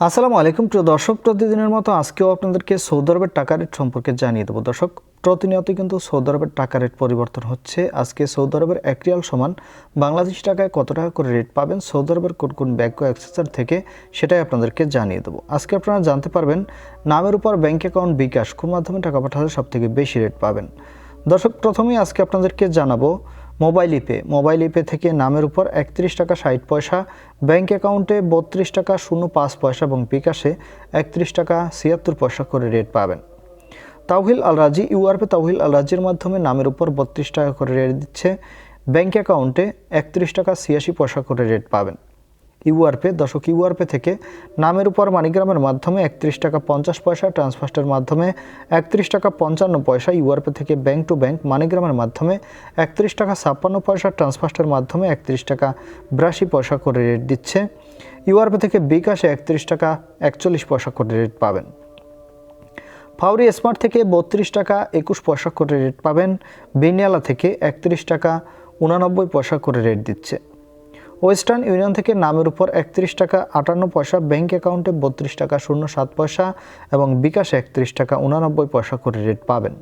আসসালামু আলাইকুম প্রিয় দর্শক, প্রতিদিনের মতো আজকেও আপনাদেরকে সৌদি আরবের টাকা রেট সম্পর্কে জানিয়ে দেবো। দর্শক, প্রতিনিয়তই কিন্তু সৌদি আরবের টাকা রেট পরিবর্তন হচ্ছে। আজকে সৌদি আরবের 1 রিয়াল সমান বাংলাদেশি টাকায় কত টাকা করে রেট পাবেন সৌদি আরবের কোন কোন ব্যাংক ও এক্সচেঞ্জার থেকে, সেটাই আপনাদেরকে জানিয়ে দেবো। আজকে আপনারা জানতে পারবেন নামের উপর ব্যাংক অ্যাকাউন্ট বিকাশ কোন মাধ্যমে টাকা পাঠালে সবথেকে বেশি রেট পাবেন। দর্শক, প্রথমেই আজকে আপনাদেরকে জানাবো মোবাইল ইপে থেকে নামের উপর 31 টাকা 60 পয়সা, ব্যাংক অ্যাকাউন্টে 32 টাকা 05 পয়সা এবং বিকাশে 31 টাকা 76 পয়সা করে রেট পাবেন। তাওহিল আল রাজি ইউআরপে তাওহিল আল রাজির মাধ্যমে নামের উপর 32 টাকা করে রেট দিচ্ছে, ব্যাংক অ্যাকাউন্টে 31 টাকা 86 পয়সা করে রেট পাবেন। ইউআরপে থেকে নামের উপর মানিগ্রামের মাধ্যমে 31 টাকা 50 পয়সা, ট্রান্সফার্স্টের মাধ্যমে 31 টাকা 55 পয়সা, ইউআরপে থেকে ব্যাংক টু ব্যাংক মানিগ্রামের মাধ্যমে 31 টাকা 56 পয়সা, ট্রান্সফার্স্টের মাধ্যমে 31 টাকা 82 পয়সা করে রেট দিচ্ছে। ইউআরপে থেকে বিকাশে 31 টাকা 41 পয়সা করে রেট পাবেন। ফাউরি স্মার্ট থেকে 32 টাকা 21 পয়সা করে রেট পাবেন। বিনিয়ালা থেকে 31 টাকা 89 পয়সা করে রেট দিচ্ছে। ওয়েস্টার্ন ইউনিয়ন থেকে নামের উপর 31 টাকা 58 পয়সা, ব্যাংক অ্যাকাউন্টে 32 টাকা 07 পয়সা এবং বিকাশে 31 টাকা 89 পয়সা করে রেট পাবেন।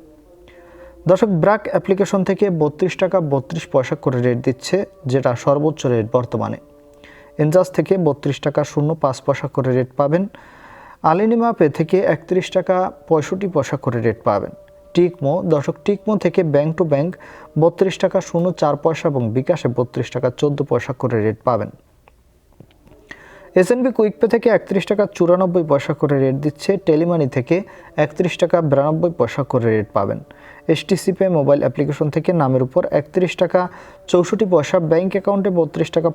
দর্শক, ব্র্যাক অ্যাপ্লিকেশন থেকে 32 টাকা 32 পয়সা করে রেট দিচ্ছে, যেটা সর্বোচ্চ রেট বর্তমানে। এনজাস থেকে 32 টাকা 05 পয়সা করে রেট পাবেন। আলিনিমা পে থেকে 31 টাকা 65 পয়সা করে রেট পাবেন। টিকমো থেকে ব্যাংক টু ব্যাংক 32 টাকা 04 পয়সা এবং বিকাশে 32 টাকা 14 পয়সা করে রেট পাবেন। এসএনবি কুইক পে থেকে 31 টাকা 94 পয়সা করে রেট দিচ্ছে। টেলিমানি থেকে 31 টাকা 92 পয়সা করে রেট পাবেন। এসটিসি পে মোবাইল অ্যাপ্লিকেশন থেকে নামের উপর 31 টাকা 64 পয়সা, ব্যাংক অ্যাকাউন্টে 32 টাকা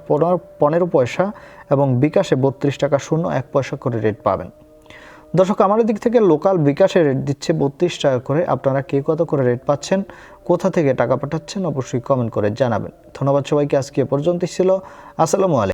15 পয়সা এবং বিকাশে 32 টাকা 01 পয়সা করে রেট পাবেন। দর্শক, আমাদের দিক থেকে লোকাল বিকাশে রেট দিচ্ছে 32 টাকা করে। আপনারা কে কত করে রেট পাচ্ছেন, কোথা থেকে টাকা পাঠাচ্ছেন, অবশ্যই কমেন্ট করে জানাবেন। ধন্যবাদ সবাইকে। আজকে এ পর্যন্তই ছিল। আসসালামু আলাইকুম।